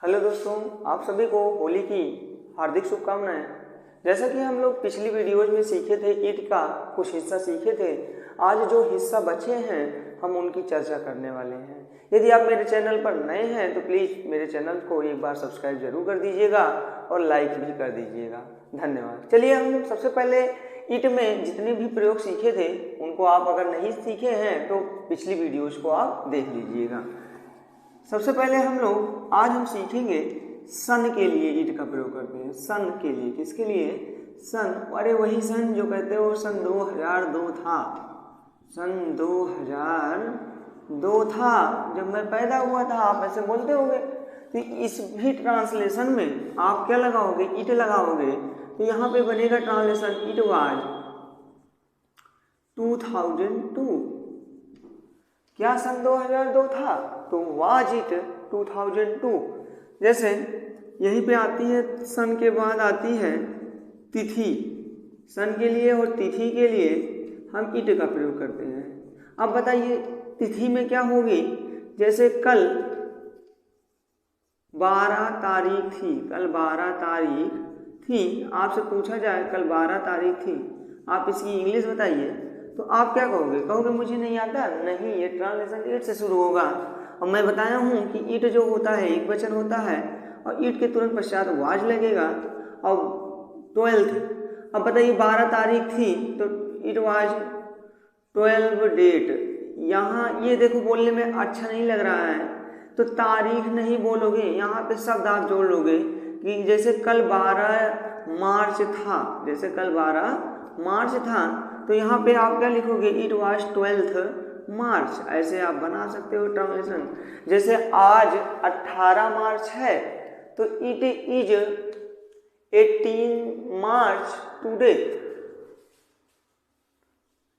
Hello दोस्तों, आप सभी को होली की हार्दिक शुभकामनाएं। जैसा कि हम लोग पिछली वीडियोज में सीखे थे, ईद का कुछ हिस्सा सीखे थे। आज जो हिस्सा बचे हैं हम उनकी चर्चा करने वाले हैं। यदि आप मेरे चैनल पर नए हैं तो प्लीज़ मेरे चैनल को एक बार सब्सक्राइब जरूर कर दीजिएगा और लाइक भी कर दीजिएगा। धन्यवाद। चलिए, हम सबसे पहले ईद में जितने भी प्रयोग सीखे थे उनको आप अगर नहीं सीखे हैं तो पिछली वीडियोज को आप देख लीजिएगा। सबसे पहले आज हम सीखेंगे सन के लिए ईट का प्रयोग करते हैं। सन के लिए, किसके लिए? सन, अरे वही सन जो कहते हो सन 2002 था। सन 2002 था जब मैं पैदा हुआ था, आप ऐसे बोलते होंगे। तो इस भी ट्रांसलेशन में आप क्या लगाओगे? ईट लगाओगे। तो यहाँ पे बनेगा ट्रांसलेशन इट वाज 2002। क्या सन 2002 था? तो वाज इट 2002। जैसे यहीं पे आती है, सन के बाद आती है तिथि। सन के लिए और तिथि के लिए हम इट का प्रयोग करते हैं। अब बताइए तिथि में क्या होगी? जैसे कल 12 तारीख थी, कल 12 तारीख थी। आपसे पूछा जाए कल 12 तारीख थी, आप इसकी इंग्लिश बताइए, तो आप क्या कहोगे? कहोगे मुझे नहीं आता। नहीं, ये ट्रांसलेशन ईट से शुरू होगा। और मैं बताया हूँ कि ईट जो होता है एक वचन होता है और ईट के तुरंत पश्चात वाज लगेगा। और 12th, अब बताइए 12 तारीख थी तो इट वाज 12 डेट। यहाँ ये देखो बोलने में अच्छा नहीं लग रहा है तो तारीख नहीं बोलोगे, यहाँ पे शब्द आप जोड़ लोगे कि जैसे कल 12 मार्च था। जैसे कल 12 मार्च था तो यहाँ पे आप क्या लिखोगे? इट वाज 12th मार्च। ऐसे आप बना सकते हो ट्रांसलेशन। जैसे आज 18 मार्च है तो इट इज 18 मार्च टुडे।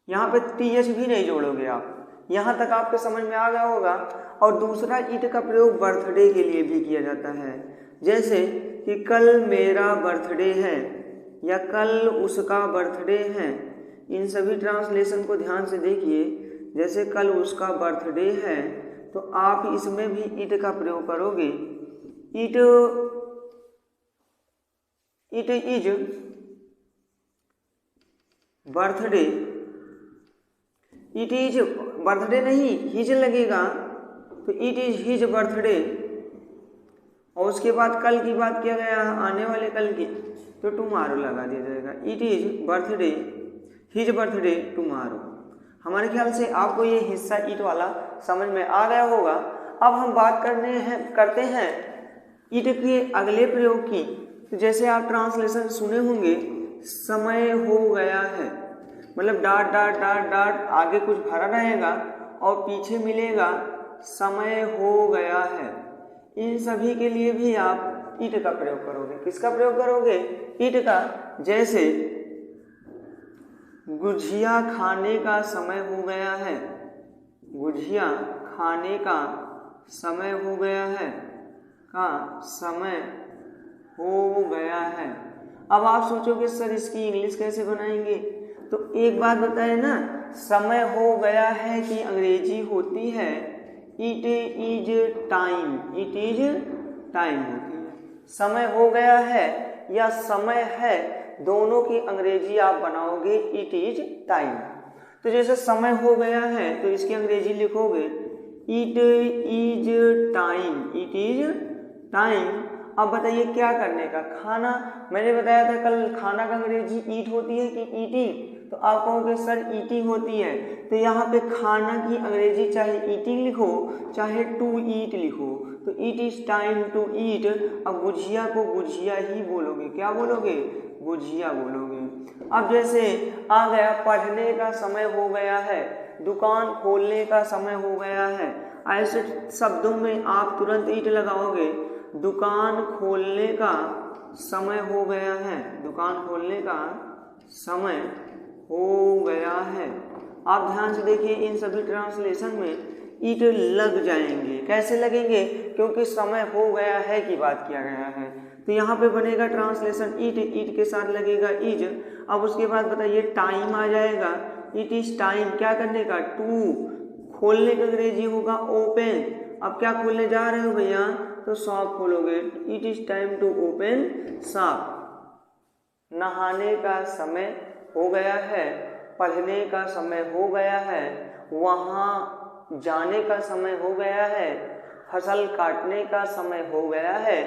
यहाँ पे टीएच भी नहीं जोड़ोगे आप। यहाँ तक आपके समझ में आ गया होगा। और दूसरा इट का प्रयोग बर्थडे के लिए भी किया जाता है। जैसे कि कल मेरा बर्थडे है या कल उसका बर्थडे है। इन सभी ट्रांसलेशन को ध्यान से देखिए। जैसे कल उसका बर्थडे है तो आप इसमें भी इट का प्रयोग करोगे। It is birthday. It is birthday नहीं, हिज लगेगा तो इट इज हिज बर्थडे। और उसके बाद कल की बात किया गया, आने वाले कल की, तो टुमारो लगा दिया जाएगा। It is birthday, his birthday tomorrow. हमारे ख्याल से आपको ये हिस्सा ईट वाला समझ में आ गया होगा। अब हम बात करते हैं ईट के अगले प्रयोग की। तो जैसे आप ट्रांसलेशन सुने होंगे, समय हो गया है, मतलब डाट डाट डाट डाट आगे कुछ भरा रहेगा और पीछे मिलेगा समय हो गया है। इन सभी के लिए भी आप ईट का प्रयोग करोगे। किसका प्रयोग करोगे? ईट का। जैसे गुझिया खाने का समय हो गया है। गुझिया खाने का समय हो गया है, का समय हो गया है। अब आप सोचोगे सर इसकी इंग्लिश कैसे बनाएंगे? तो एक बात बताए ना, समय हो गया है कि अंग्रेजी होती है it is time. It is time होती है। समय हो गया है या समय है, दोनों की अंग्रेजी आप बनाओगे इट इज टाइम। तो जैसे समय हो गया है तो इसकी अंग्रेजी लिखोगे it is time. It is time. अब बताइए क्या करने का? खाना। मैंने बताया था कल खाना का अंग्रेजी ईट होती है कि ईटिंग, तो आप कहोगे सर ईटिंग होती है। तो यहाँ पे खाना की अंग्रेजी चाहे ईटिंग लिखो चाहे टू ईट लिखो, तो it is time to eat. अब गुझिया को गुझिया ही बोलोगे। क्या बोलोगे? गुझिया बोलोगे। अब जैसे आ गया पढ़ने का समय हो गया है, दुकान खोलने का समय हो गया है। ऐसे शब्दों में आप तुरंत ईट लगाओगे। दुकान खोलने का समय हो गया है। दुकान खोलने का समय हो गया है। आप ध्यान से देखिए, इन सभी ट्रांसलेशन में ईट लग जाएंगे। कैसे लगेंगे? क्योंकि समय हो गया है की बात किया गया है। तो यहाँ पे बनेगा ट्रांसलेशन ईट। ईट के साथ लगेगा इज। अब उसके बाद बताइए टाइम आ जाएगा। इट इज टाइम क्या करने का? टू। खोलने का अंग्रेजी होगा ओपन। अब क्या खोलने जा रहे हो भैया, तो शॉप खोलोगे। It is time to open shop. नहाने का समय हो गया है, पढ़ने का समय हो गया है, वहाँ जाने का समय हो गया है, फसल काटने का समय हो गया है।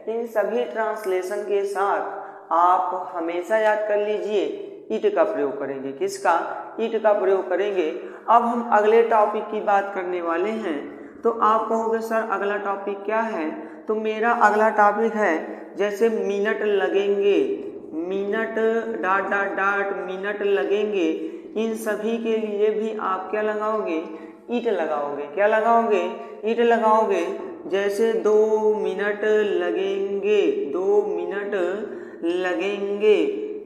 इन सभी ट्रांसलेशन के साथ आप हमेशा याद कर लीजिए इट का प्रयोग करेंगे। किसका? इट का प्रयोग करेंगे। अब हम अगले टॉपिक की बात करने वाले हैं। तो आप कहोगे सर अगला टॉपिक क्या है? तो मेरा अगला टॉपिक है जैसे मिनट लगेंगे, minute dot dot dot minute लगेंगे, इन सभी के लिए भी आप क्या लगाओगे? ईट लगाओगे। क्या लगाओगे? ईट लगाओगे। जैसे 2 मिनट लगेंगे, 2 मिनट लगेंगे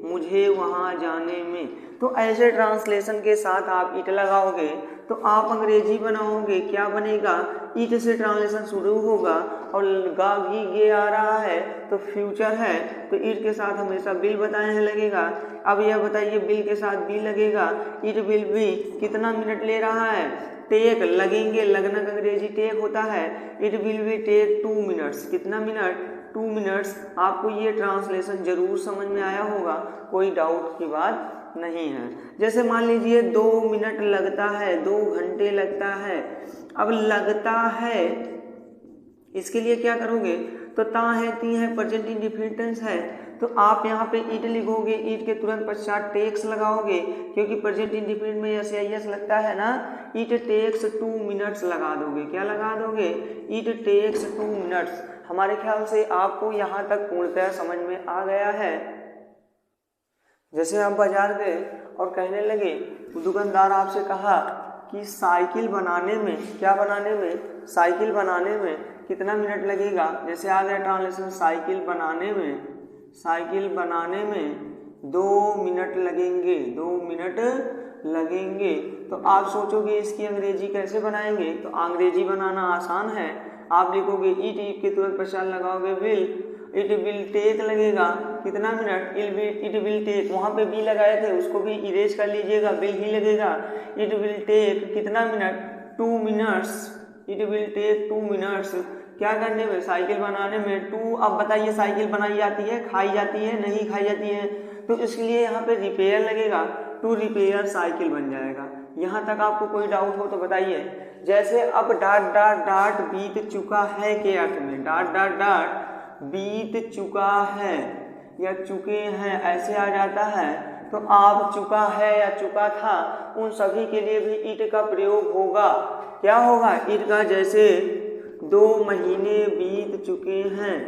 मुझे वहाँ जाने में। तो ऐसे ट्रांसलेशन के साथ आप ईट लगाओगे तो आप अंग्रेजी बनाओगे। क्या बनेगा? ईट से ट्रांसलेशन शुरू होगा और गा घी गे आ रहा है तो फ्यूचर है, तो ईट के साथ हमेशा बिल बताए हैं लगेगा। अब यह बताइए बिल के साथ बी लगेगा। इट विल बी कितना मिनट ले रहा है? टेक लगेंगे, लगना का अंग्रेजी टेक होता है। It will be take 2 minutes. कितना मिनट? 2 मिनट्स। आपको ये ट्रांसलेशन जरूर समझ में आया होगा, कोई डाउट की बात नहीं है। जैसे मान लीजिए 2 मिनट लगता है, 2 घंटे लगता है। अब लगता है इसके लिए क्या करोगे? तो ता है, ती है, प्रेजेंट इंडेफिनिट टेंस है, तो आप यहाँ पे ईट लिखोगे। ईट के तुरंत पश्चात टेक्स लगाओगे, क्योंकि प्रेजेंट इंडेफिनिट में यस या यस लगता है ना। ईट टेक्स 2 मिनट्स लगा दोगे। क्या लगा दोगे? ईट टेक्स 2 मिनट्स। हमारे ख्याल से आपको यहाँ तक पूर्णतः समझ में आ गया है। जैसे आप बाजार गए और कहने लगे, दुकानदार आपसे कहा कि साइकिल बनाने में, क्या बनाने में? साइकिल बनाने में कितना मिनट लगेगा? जैसे आ गया ट्रांसलेशन, साइकिल बनाने में, साइकिल बनाने में 2 मिनट लगेंगे, 2 मिनट लगेंगे। तो आप सोचोगे इसकी अंग्रेजी कैसे बनाएंगे? तो अंग्रेजी बनाना आसान है। आप लिखोगे ईट, ईट के तुरंत पश्चात लगाओगे विल, इट विल टेक लगेगा कितना मिनट? इट विल टेक, वहाँ पे बी लगाए थे उसको भी इरेज कर लीजिएगा, विल ही लगेगा। इट विल टेक कितना minute? 2 minutes. It will take 2 minutes. क्या करने में? साइकिल बनाने में 2। अब बताइए साइकिल बनाई जाती है, खाई जाती है, नहीं खाई जाती है, तो इसलिए यहाँ पे रिपेयर लगेगा, टू रिपेयर साइकिल बन जाएगा। यहाँ तक आपको कोई डाउट हो तो बताइए। जैसे अब डॉट डॉट डॉट बीत चुका है के अर्थ में, डॉट डॉट डॉट बीत चुका है या चुके हैं ऐसे आ जाता है, तो आप चुका है या चुका था, उन सभी के लिए भी ईट का प्रयोग होगा। क्या होगा? ईट का। जैसे 2 महीने बीत चुके हैं,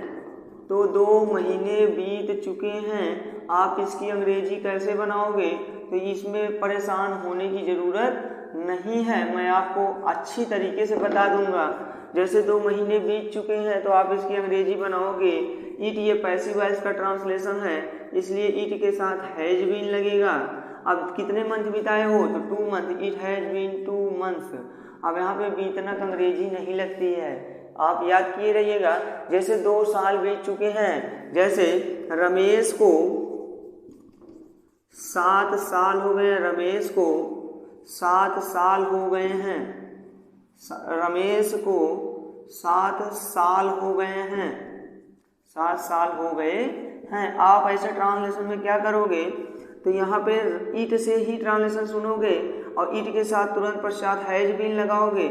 तो 2 महीने बीत चुके हैं, आप इसकी अंग्रेजी कैसे बनाओगे? तो इसमें परेशान होने की ज़रूरत नहीं है, मैं आपको अच्छी तरीके से बता दूंगा। जैसे 2 महीने बीत चुके हैं तो आप इसकी अंग्रेजी बनाओगे। ईट ये पैसिव वॉइस का ट्रांसलेशन है, इसलिए ईट के साथ हैज बीन लगेगा। अब कितने मंथ बिताए हो? तो 2 month. It has been 2 months. अब यहाँ पे बीतना तो अंग्रेजी नहीं लगती है, आप याद किए रहिएगा। जैसे 2 साल बीत चुके हैं, जैसे रमेश को 7 साल हो गए, रमेश को 7 साल हो गए हैं, रमेश को 7 साल हो गए हैं, 7 साल हो गए हैं। आप ऐसे ट्रांसलेशन में क्या करोगे? तो यहाँ पे ईट से ही ट्रांसलेशन सुनोगे और ईट के साथ तुरंत पश्चात हैज बीन लगाओगे।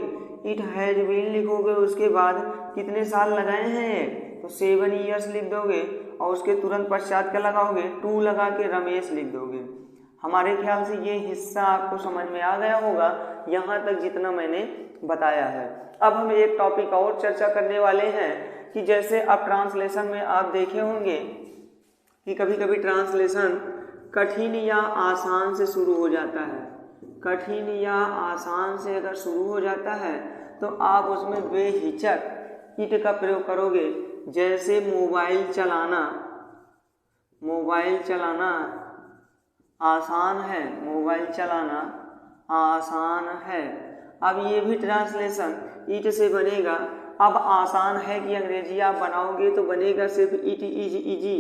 इट हैज बीन लिखोगे, उसके बाद कितने साल लगाए हैं? तो 7 ईयर्स लिख दोगे और उसके तुरंत पश्चात क्या लगाओगे? 2 लगा के रमेश लिख दोगे। हमारे ख्याल से ये हिस्सा आपको समझ में आ गया होगा, यहाँ तक जितना मैंने बताया है। अब हम एक टॉपिक और चर्चा करने वाले हैं कि जैसे अब ट्रांसलेशन में आप देखे होंगे कि कभी कभी ट्रांसलेशन कठिन या आसान से शुरू हो जाता है। कठिन या आसान से अगर शुरू हो जाता है तो आप उसमें बेहिचक इट का प्रयोग करोगे। जैसे मोबाइल चलाना, मोबाइल चलाना आसान है, मोबाइल चलाना आसान है। अब ये भी ट्रांसलेशन इट से बनेगा। अब आसान है कि अंग्रेजी आप बनाओगे तो बनेगा सिर्फ it is easy.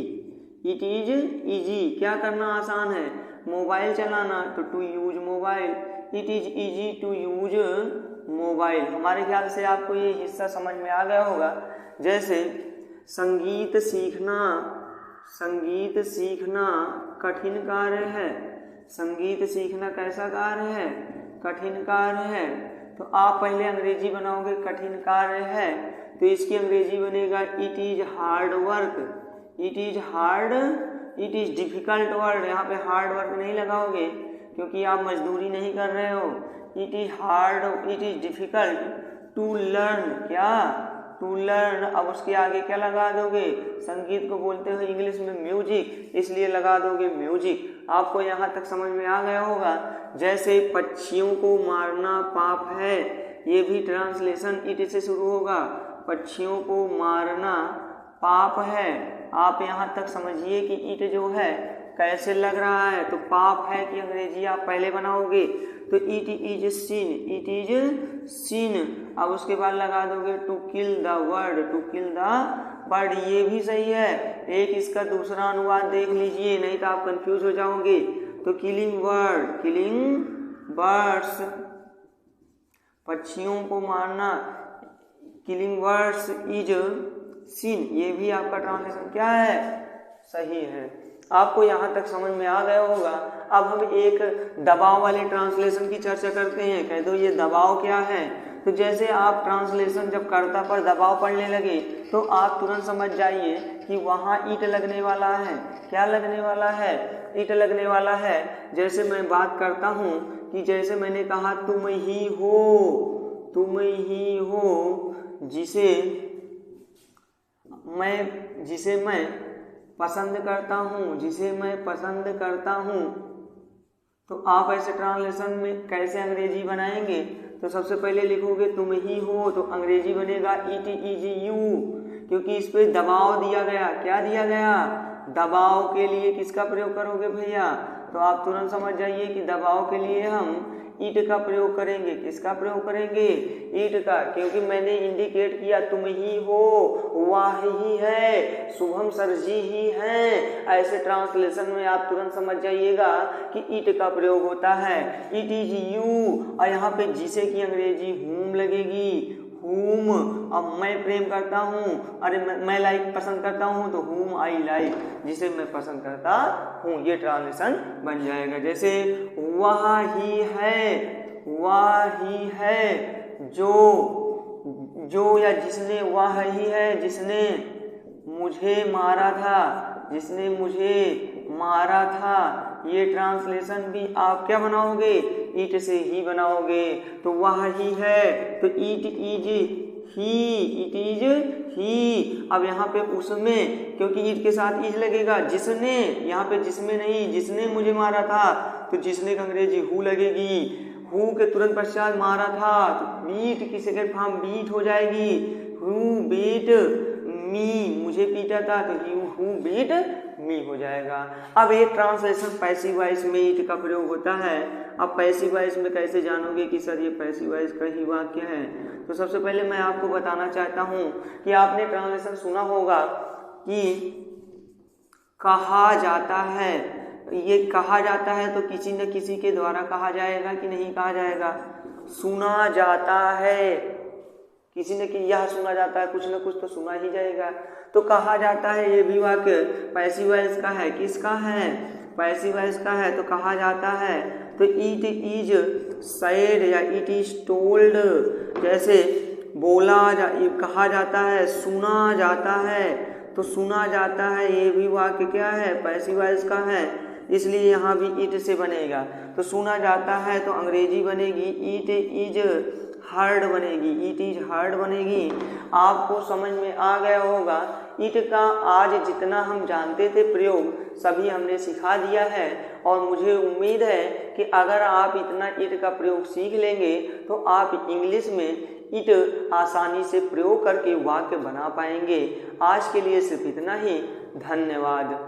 It is easy. क्या करना आसान है? मोबाइल चलाना, तो to use mobile, it is easy to use mobile. हमारे ख्याल से आपको ये हिस्सा समझ में आ गया होगा। जैसे संगीत सीखना कठिन कार्य है, संगीत सीखना कैसा कार्य है, कठिन कार्य है। तो आप पहले अंग्रेजी बनाओगे कठिन कार्य है, तो इसकी अंग्रेजी बनेगा it is hard work, it is hard, it is difficult work. यहाँ पे हार्ड वर्क नहीं लगाओगे क्योंकि आप मजदूरी नहीं कर रहे हो। It is hard, it is difficult to learn, क्या, टू लर्न। अब उसके आगे क्या लगा दोगे, संगीत को बोलते हो इंग्लिश में म्यूजिक, इसलिए लगा दोगे म्यूजिक। आपको यहाँ तक समझ में आ गया होगा। जैसे पक्षियों को मारना पाप है, ये भी ट्रांसलेशन इट से शुरू होगा, पक्षियों को मारना पाप है। आप यहाँ तक समझिए कि इट जो है कैसे लग रहा है, तो पाप है कि अंग्रेजी आप पहले बनाओगे, तो it is sin, it is sin. अब उसके बाद लगा दोगे to kill the word, to kill the bird, ये भी सही है। एक इसका दूसरा अनुवाद देख लीजिए, नहीं तो आप कंफ्यूज हो जाओगे। तो किलिंग वर्ड, किलिंग बर्ड्स, पक्षियों को मारना, किलिंग बर्ड्स इज सिन, ये भी आपका ट्रांसलेशन क्या है, सही है। आपको यहाँ तक समझ में आ गया होगा। अब हम एक दबाव वाले ट्रांसलेशन की चर्चा करते हैं। कह दो ये दबाव क्या है। तो जैसे आप ट्रांसलेशन जब कर्ता पर दबाव पड़ने लगे तो आप तुरंत समझ जाइए कि वहाँ ईट लगने वाला है। क्या लगने वाला है, ईट लगने वाला है। जैसे मैं बात करता हूँ कि जैसे मैंने कहा तुम ही हो, तुम ही हो जिसे मैं पसंद करता हूँ, जिसे मैं पसंद करता हूँ। तो आप ऐसे ट्रांसलेशन में कैसे अंग्रेजी बनाएंगे, तो सबसे पहले लिखोगे तुम ही हो, तो अंग्रेजी बनेगा इट इज यू, क्योंकि इस पे दबाव दिया गया। क्या दिया गया, दबाव के लिए किसका प्रयोग करोगे भैया, तो आप तुरंत समझ जाइए कि दबाव के लिए हम ईट का प्रयोग करेंगे। किसका प्रयोग करेंगे, ईट का, क्योंकि मैंने इंडिकेट किया तुम ही हो, वह ही है, शुभम सर जी ही हैं। ऐसे ट्रांसलेशन में आप तुरंत समझ जाइएगा कि ईट का प्रयोग होता है। इट इज यू, और यहाँ पे जिसे की अंग्रेजी whom लगेगी, whom। अब मैं प्रेम करता हूँ, अरे मैं लाइक पसंद करता हूँ, तो whom I like, जिसे मैं पसंद करता हूँ, ये ट्रांसलेशन बन जाएगा। जैसे वह ही है, वह ही है जो या जिसने, वह ही है जिसने मुझे मारा था, जिसने मुझे मारा था। ये ट्रांसलेशन भी आप क्या बनाओगे, ईट से ही बनाओगे। तो वह ही है, तो eat is he, it is he. अब यहाँ पे उसमें, क्योंकि ईट के साथ इज लगेगा, जिसने, यहाँ पे जिसमें नहीं, जिसने मुझे मारा था, तो जिसने की अंग्रेजी हु लगेगी। हु के तुरंत पश्चात मारा था, तो बीट की सेकंड फॉर्म बीट हो जाएगी, हु बीट मी, मुझे पीटा था, तो हु बीट मी हो जाएगा। अब एक ट्रांसलेशन पैसिव वॉइस में ईट का प्रयोग होता है। अब पैसिव वॉइस में कैसे जानोगे कि सर ये पैसिव वॉइस का ही वाक्य है, तो सबसे पहले मैं आपको बताना चाहता हूँ कि आपने ट्रांसलेशन सुना होगा कि कहा जाता है। ये कहा जाता है तो किसी न किसी के द्वारा कहा जाएगा कि नहीं कहा जाएगा, सुना जाता है, किसी ने कि यह सुना जाता है, कुछ न कुछ तो सुना ही जाएगा। तो कहा जाता है, ये भी वाक्य पैसिव वॉइस का है। किसका है, पैसिव वॉइस का है, तो कहा जाता है। तो इट इज सेड या इट इज टोल्ड, जैसे कहा जाता है, सुना जाता है, तो सुना जाता है, ये भी वाक्य क्या है, पैसिव वॉइस का है, इसलिए यहाँ भी इट से बनेगा। तो सुना जाता है तो अंग्रेजी बनेगी इट इज हर्ड बनेगी, इट इज हर्ड बनेगी। आपको समझ में आ गया होगा। इट का आज जितना हम जानते थे प्रयोग सभी हमने सिखा दिया है, और मुझे उम्मीद है कि अगर आप इतना इट का प्रयोग सीख लेंगे तो आप इंग्लिश में इट आसानी से प्रयोग करके वाक्य बना पाएंगे। आज के लिए सिर्फ इतना ही, धन्यवाद।